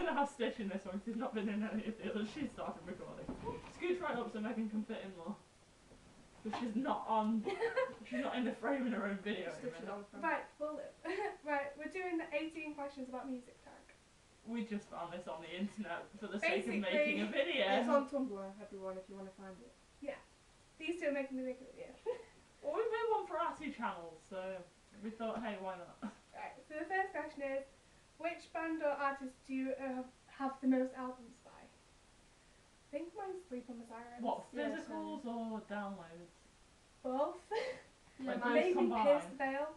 going to have Stitch in this one because he's not been in any of the others. She started recording. Scoot right up so Megan can fit in more. But she's not on. She's not in the frame in her own video. Right, well, right, we're doing the 18 questions about music tag. We just found this on the internet for the sake of making a video. It's on Tumblr, everyone, if you want to find it. Yeah. These two are making me make a video. Well, we made one for our 2 channels, so we thought, hey, why not? Right, so the first question is, which band or artist do you have the most albums by? I think mine's Sleep on the Sirens. What, physicals or downloads? Both. Like maybe combined. Pierce the Veil.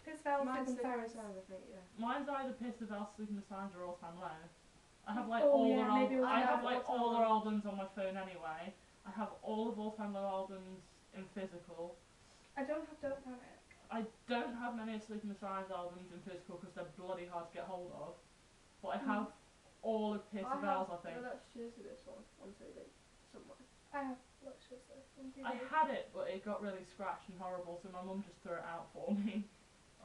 Pierce the Veil, Mine's Sleep on the Sirens. I think, yeah. Mine's either Pierce the Veil, Sleep in the Signs, or All Time Low. I have like all their albums on my phone anyway. I have all of All Time Low albums in physical. I don't have Don't Panic. I don't have many of Sleep in the Signs albums in physical because they're bloody hard to get hold of. But I have all of Pierce the Veil's, I think. Let's choose this one on CD somewhere. I have Luxuous on CD. I had it, but it got really scratched and horrible, so my mum just threw it out for me.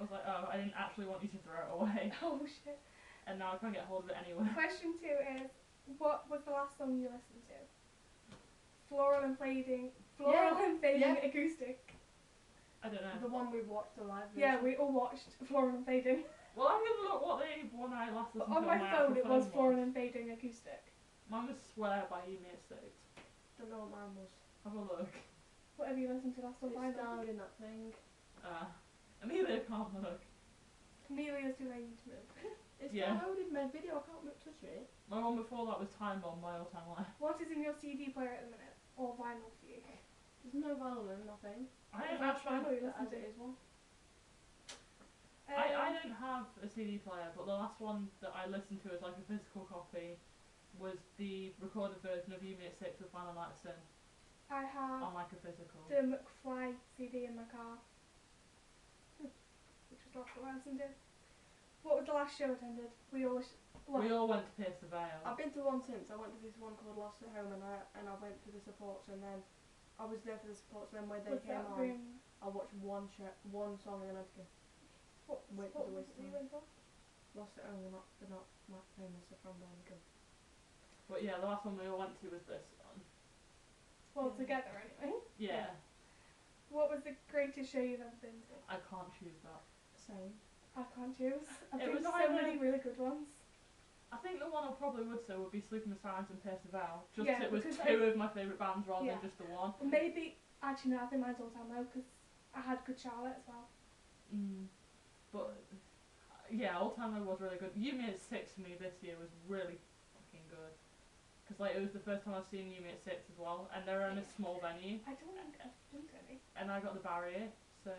I was like, oh, I didn't actually want you to throw it away. Oh shit. And now I can't get hold of it anywhere. Question 2 is, what was the last song you listened to? Floral and Fading Acoustic. I don't know. The one we watched the live version. Yeah, we all watched Floral and Fading. Well, I'm going to look what the one I last listened to on my phone it was Floral and Fading Acoustic. Mine was Swear by You Made Six. Don't know what mine was. Have a look. What have you listened to last one? It's downloading that thing. Amelia can't look. Amelia's too lazy to move. It's Yeah. downloaded my video, I can't touch it. My one before that was Time Bomb by All Time Low. What is in your CD player at the minute? Or vinyl for you? There's no vinyl, nothing. I don't Which vinyl actually. you listen As to? it is one. I don't have a CD player, but the last one that I listened to as like a physical copy was the recorded version of You Made Six with Final Night of Sin I have on like a physical. the McFly CD in my car. Which was the last one I listened to. What was the last show attended? We all went to Pierce the Veil. I've been to one since. I went to this one called Lost at Home, and I went to the supports, and then I was there for the supports, and then when they came on, I watched one song, and then I had to go. What was it you went for? Lost at Home, they're not that famous, they're from Birmingham. But yeah, the last one we all went to was this one. Well, together anyway. Yeah. What was the greatest show you've ever been to? I can't choose that. Same. I can't choose. I've It been was to so either- many really good ones. I think the one I probably would say would be Sleep in the Silence and Pierce the Veil. Just Yeah, it was because two of my favourite bands rather than just the one. Maybe, actually no, I think mine's All Time Low because I had Good Charlotte as well. But yeah, All Time Low was really good. You Made Six for me this year was really fucking good. Because like it was the first time I've seen You Made Six as well, and they're in a small venue. I don't think I've been to any. And I got the barrier, so.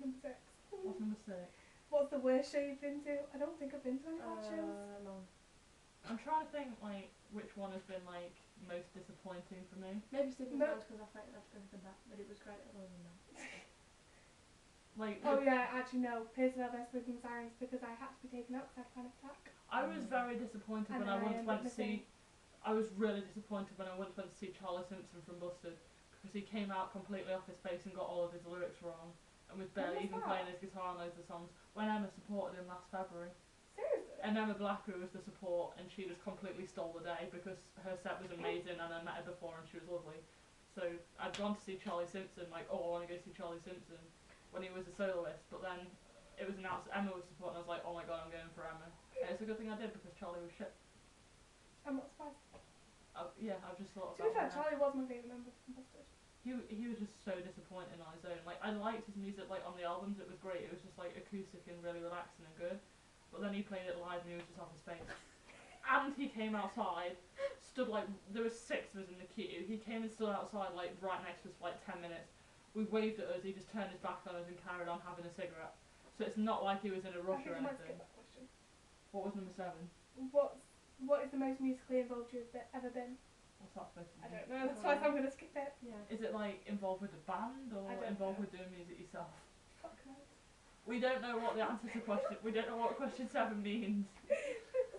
Number 6. What's number 6? What's the worst show you've been to? I don't think I've been to any bad shows. No. I'm trying to think like which one has been like most disappointing for me. Maybe Sleeping Sounds because I felt I'd go for that, but it was great other than that. Like. Oh yeah, actually no, Pierce the Veil by Sleep in the Sirens because I had to be taken out because I had a panic attack. I was very disappointed when I once went to see. I was really disappointed when I once went to see Charlie Simpson from Busted because he came out completely off his face and got all of his lyrics wrong and was barely even playing his guitar on loads of songs when Emma supported him last February. Seriously? And Emma Blacker was the support and she just completely stole the day because her set was amazing and I met her before and she was lovely. So I'd gone to see Charlie Simpson, like, oh, I want to go see Charlie Simpson when he was a soloist, but then it was announced Emma was supporting and I was like, oh my god, I'm going for Emma. And it's a good thing I did because Charlie was shit. I'm not surprised. Yeah, I've just thought of To be fair, that. Charlie was my favourite member from Busted. He was just so disappointing on his own. Like, I liked his music, like, on the albums, it was great. It was just, like, acoustic and really relaxing and good. But then he played it live and he was just off his face. And he came outside, stood, like, there were 6 of us in the queue. He came and stood outside, like, right next to us for, like, 10 minutes. We waved at us, he just turned his back on us and carried on having a cigarette. So it's not like he was in a rush or I might skip anything. that question. What was number 7? What is the most musically involved you've ever been? What's that supposed to I be? don't know, that's why I'm going to skip it. Yeah. Is it, like, involved with a band or I don't involved know. with doing music yourself? Fuck knows. We don't know what the answer to question. We don't know what question 7 means.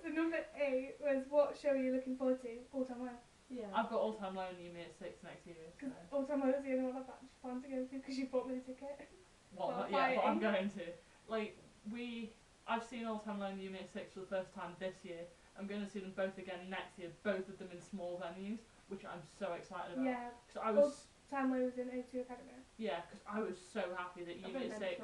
So number 8 was what show are you looking forward to? All Time Low. Yeah. I've got All Time Low and You Made 6 next year. So. Because All Time Low is the only one I've actually planned to go to because you bought me the ticket. Well, Well, not yet, but I'm fighting. going to. Like, I've seen All Time Low and You Made 6 for the first time this year, I'm going to see them both again next year, both of them in small venues, which I'm so excited about. Yeah. Because I was... Time I was in O2 Academy. Yeah, because I was so happy that Unit 6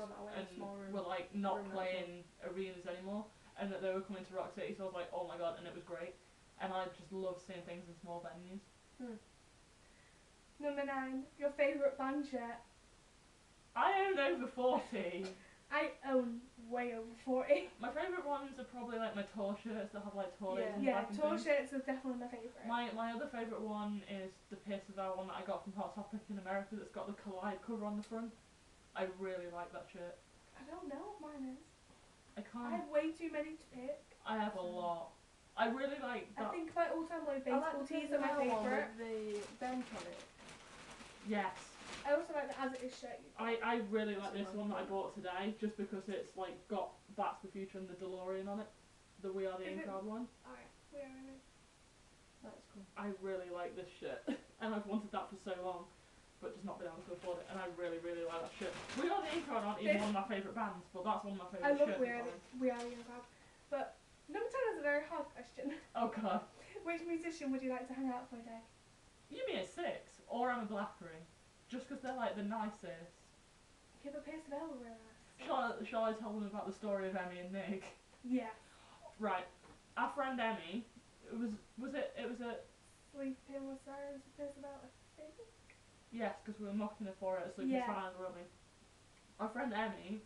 were like not playing arenas anymore, and that they were coming to Rock City, so I was like, oh my god, and it was great. And I just love seeing things in small venues. Number 9, your favourite band shirt. I own over 40. I own way over 40. My favourite ones are probably like my tour shirts that have like tour labels on the Yeah, back and tour things. shirts are definitely my favourite. My other favourite one is the Pierceville one that I got from Hot Topic in America that's got the Collide cover on the front. I really like that shirt. I don't know what mine is. I I have way too many to pick. I have a lot. I really like that. I think my all-time low baseball tees are my favourite. With the bench on it. Yes. I also like the As It Is shirt. I really like this one that I bought today, just because it's like got Back to the Future and the DeLorean on it. The We Are the In Crowd one. Alright, we are in it. That's cool. I really like this shirt, and I've wanted that for so long, but just not been able to afford it, and I really, really like that shirt. We Are the In Crowd aren't even one of my favourite bands, but that's one of my favourite I love shirts. We Are the In Crowd. But number 10 is a very hard question. Oh god. Which musician would you like to hang out for a day? You mean a 6, or Emma Blackery, just because they're like the nicest. Yeah, but Pierceville were really nice. Shall I tell them about the story of Emmy and Nick? Yeah. Right. Our friend Emmy, it was a... Sleeping with Sirens with Pierceville, I think? Yes, because we were mocking her for it at Sleeping with Sirens, weren't we? Our friend Emmy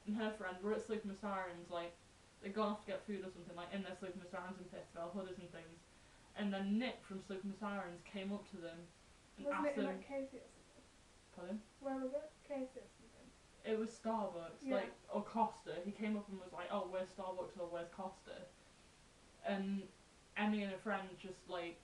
and her friend were at Sleeping with Sirens, like, they'd gone off to get food or something, like, in their Sleeping with Sirens in Pierceville, hoodies and things. And then Nick from Sleeping with Sirens came up to them and Wasn't asked it in them... like Casey or something? Pardon? Where was it? Casey or something? It was Starbucks, Yeah. like, or Costa. He came up and was like, oh, where's Starbucks or where's Costa? And Emmy and her friend just, like,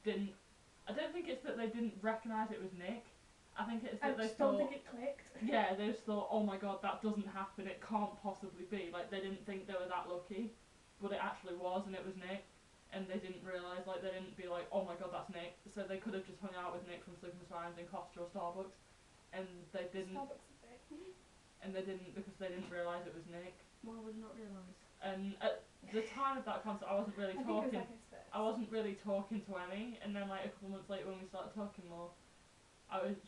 didn't... I don't think it's that they didn't recognise it was Nick. I think it's that they just thought... don't think it clicked. Yeah, they just thought, oh my god, that doesn't happen, it can't possibly be. Like, they didn't think they were that lucky, but it actually was, and it was Nick. And they didn't realise, like, they didn't be like, oh my god, that's Nick. So they could have just hung out with Nick from Sleeping with Sirens in Costa or Starbucks. And they didn't. Starbucks is big. And they didn't, because they didn't realise it was Nick. Why would you not realise? And at the time of that concert, I wasn't really I think talking. it was like his first. I wasn't really talking to Emmy, and then like a couple months later when we started talking more,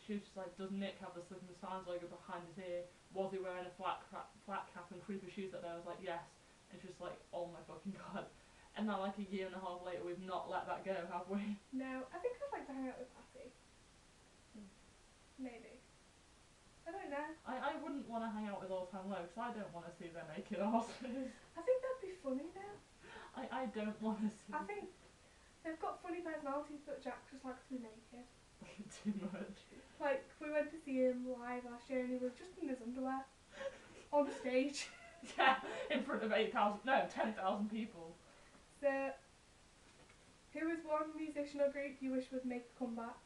she was just like, does Nick have the Sleeping with Sirens logo behind his ear? Was he wearing a flat cap and creeper shoes that day? I was like, yes. And she was like, oh my fucking god. And now like a year and a half later, we've not let that go, have we? No, I think I'd like to hang out with Patty. Maybe. I don't know. I wouldn't want to hang out with All Time Low, because I don't want to see their naked asses. I think that'd be funny though. I don't want to see I think they've got funny personalities, but Jack just likes to be naked. too much. Like, we went to see him live last year and he was just in his underwear. On stage. Yeah, in front of 10,000 people. So, who is one musician or group you wish would make a comeback?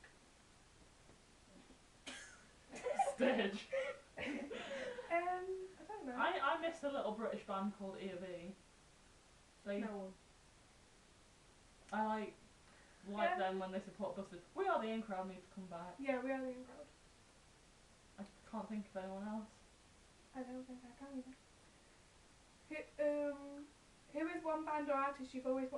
Stage. I don't know. I miss a little British band called E of E. No one. I like them when they support Busted. We Are the In Crowd needs to come back. Yeah, We Are the In Crowd. I can't think of anyone else. I don't think I can either. Who is one band or artist you've always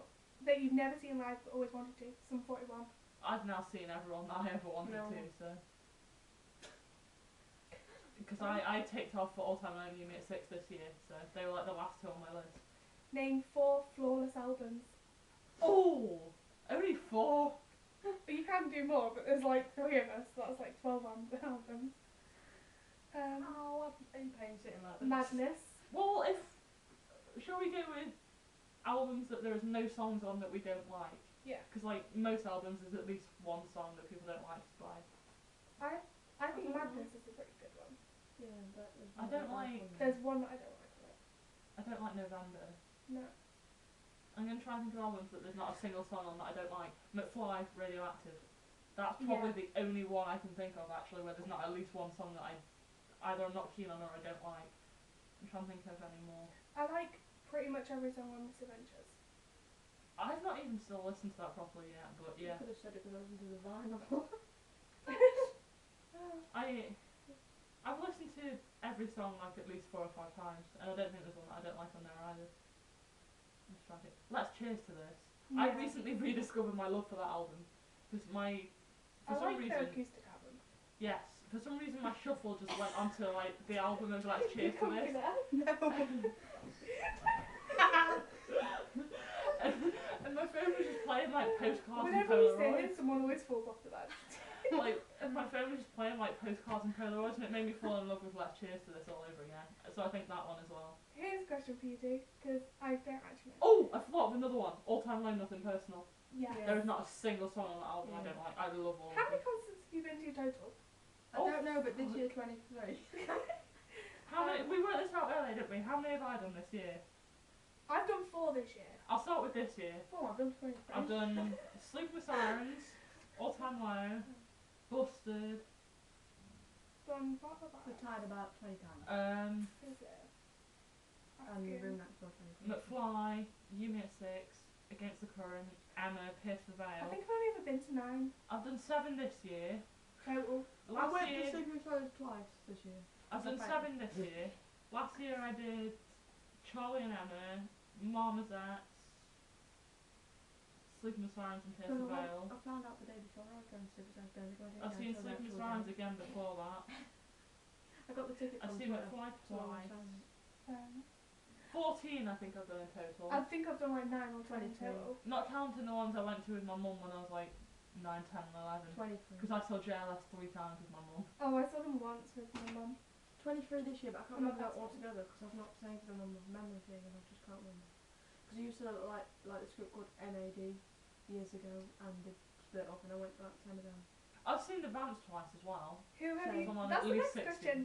that you've never seen live but always wanted to? Sum 41. I've now seen everyone that I ever wanted to, so. Because I ticked off for All Time Low and You Meet 6 this year, so they were like the last two on my list. Name 4 flawless albums. Oh! Only 4? But you can do more, but there's like 3 of us, so that's like 12 albums. I'm pain sitting like this. Madness. Well, shall we go with albums that there is no songs on that we don't like? Yeah. Because like most albums there's at least one song that people don't like to buy. I think Madness is a pretty good one. Yeah, but I don't like... There's one that I don't like on it. I don't like November. No. I'm going to try and think of albums that there's not a single song on that I don't like. McFly, Radioactive. That's probably the only one I can think of actually where there's not at least one song that either I'm not keen on or I don't like. I'm trying to think of any more. I like pretty much every song on Misadventures. I've not even still listened to that properly yet, but yeah. You could have said it because I listened to the vinyl. I've listened to every song like at least 4 or 5 times, and I don't think there's one that I don't like on there either. Just trying to think. Let's cheers to this. Yeah. I recently rediscovered my love for that album because for I some like reason, the acoustic album. yes, for some reason my shuffle just went onto like the album of Let's You Cheers to comfy This. there? No. and my phone was just playing like postcards and Whenever you say Polaroids. it, someone always falls off the bed. And my phone was just playing like postcards and Polaroids, and it made me fall in love with Let's Cheers to This all over again. So I think that one as well. Here's a question for you two, because I don't actually know. Oh, I forgot of another one. All Time Low, Nothing Personal. Yeah. Yeah. There is not a single song on that album I don't like. I love all How of many them. concerts have you been to total? I don't know, but this year 23. How many? We worked this out earlier, didn't we? How many have I done this year? I've done 4 this year. I'll start with this year. Oh, I've done 23. I've done Sleep with Sirens, All Time Low, Busted. Done what was We're that? tied about 20 times. Is it? And the room next door 23. McFly, You Me at 6, Against the Current, Emma, Pierce the I Veil. think I've only ever been to 9 I've done 7 this year. total. I Last went year, to Sleeping with Sirens twice this year. I've done 7 this year. Last year I did Charlie and Emma, Marmozets, Sleeping with Sirens and Pierce the Veil. I found out the day before I was going to Sleeping with Sirens. I've seen Sleeping with Sirens again before that. I got the ticket I've from seen Twitter, McFly so I was twice. silent. 14 I think I've done in total. I think I've done like 9 or 10 in 22. total. Not counting the ones I went to with my mum when I was like 9, 10 and 11. 23. Because I saw JLS 3 times with my mum. Oh, I saw them once with my mum. 23 this year, but I can't Oh, remember that that's altogether because I've not saved them on my memory thing and I just can't remember. Because I used to like this group called MAD years ago and they split up and I went to that time ago. I've seen the Vamps twice as well. Who have So you? someone That's at the least next 60. question.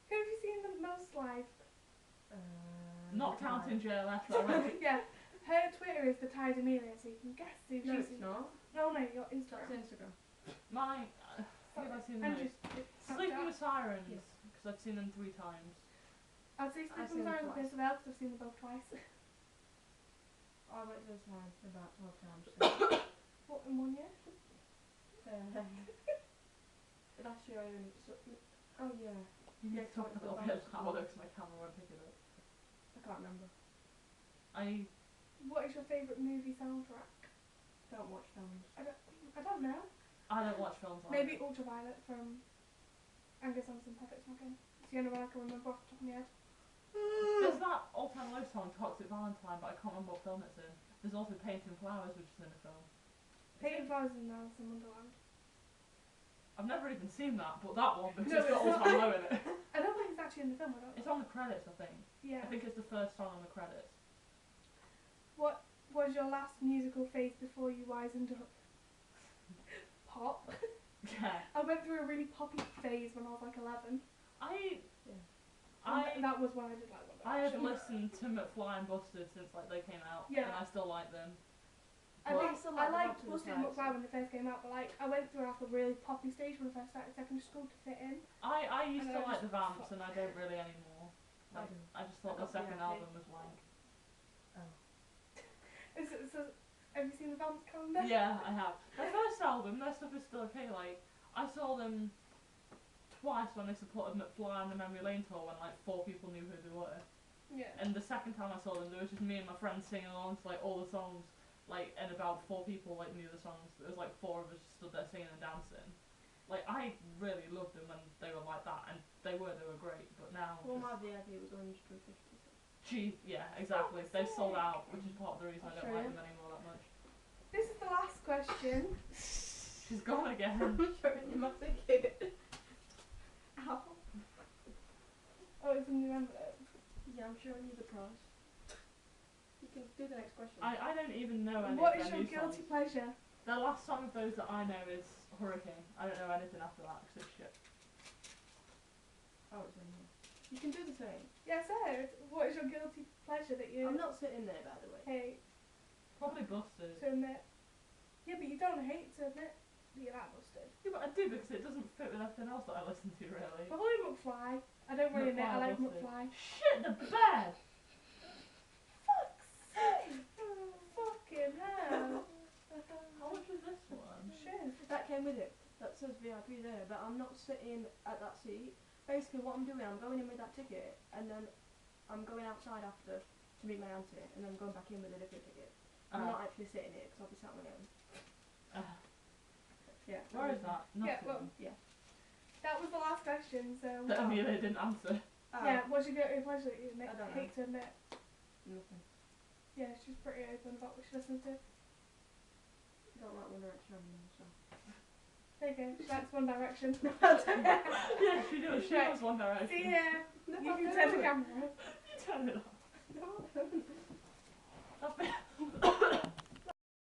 Who have you seen the most live? Not counting JLS that I went to. Yeah, her Twitter is the Tide Amelia, so you can guess who No, she's it's seen. not. No, your That's Instagram. Instagram. Who have I seen the And most? just Sleeping with Sirens. Yes. Because I've seen them 3 times. I'd say I've Sleeping seen with them Sirens and twice. Pierce the Veil because I've seen them both twice. I went to this time about 12 times. What, in 1 year? Last year I only. Oh yeah. You need Yeah, to talk a the little bit Vamps louder one. because my camera won't pick it up. I can't remember. What is your favourite movie soundtrack? Don't watch films. I don't know. I don't watch films like Maybe Ultraviolet from Angus Anderson, Perfect Smoking. It's the only one I can remember off the top of my head. There's that All Time Low song, Toxic Valentine, but I can't remember what film it's in. There's also Painting Flowers, which is in the film. Painting Flowers in Alice in Wonderland. I've never even seen that, but that one, because No, it's got it's All not. Time Low in it. I don't think it's actually in the film, I don't It's know. on the credits, I think. Yeah. I think it's the first song on the credits. What was your last musical phase before you wisened up? Pop. Yeah. I went through a really poppy phase when I was like 11. That was when I did like One I have Direction. listened to McFly and Busted since like they came out, Yeah. and I still like them. I Well, think I still I like liked the Busted Baptist and McFly when they first came out, but like I went through like a really poppy stage when I first started secondary school to fit in. I used And to I like just the Vamps, fucked. and I don't really anymore. I Like, do. I just thought I the got second VIP. album was wank. Have you seen the Vamps calendar? Yeah, I have. Their first album, their stuff is still okay. Like, I saw them twice when they supported McFly on the Memory Lane tour when like 4 people knew who they were. Yeah. And the second time I saw them, there was just me and my friends singing along to like all the songs, like, and about 4 people like knew the songs. There was like 4 of us just stood there singing and dancing. Like, I really loved them when they were like that, and they were great. But now, Well, just, my VIP was 150. gee, yeah, exactly. They've sold out, which is part of the reason I I'll don't show like you. them anymore that much. This is the last question. She's gone again. I'm showing you my ticket. Ow. Oh, it's a new envelope. Yeah, I'm showing you the price. You can do the next question. I don't even know any What of is their your new guilty songs. pleasure? The last song of those that I know is Hurricane. I don't know anything after that because it's shit. Oh, it's in here. You can do the same. Yes, Ed. What is your guilty pleasure that you I'm not sitting there, by the way. hate Probably Busted. to admit? Yeah, but you don't hate to admit that you're that busted. Yeah, but I do because it doesn't fit with everything else that I listen to really. Probably McFly. I don't really admit I McFly, like busted. McFly. Shit the bed! Fuck's sake! Fucking hell. How much is this one? Shit. That came with it. That says VIP there, but I'm not sitting at that seat. Basically, what I'm doing, I'm going in with that ticket, and then I'm going outside after to meet my auntie, and then I'm going back in with a different ticket. I'm not actually sitting here because I'll be sat on my own. Yeah. Where is that? Yeah, well, yeah. That was the last question, so. That Amelia didn't answer. Yeah, what's your go-to pleasure that you I don't hate to admit? Nothing. Yeah, she's pretty open about what she listens to. I don't like One Direction anymore, so. There you go, she likes One Direction. Yeah, she does. She Right. loves One Direction. See here, you can turn the camera. Turn it off. No. That's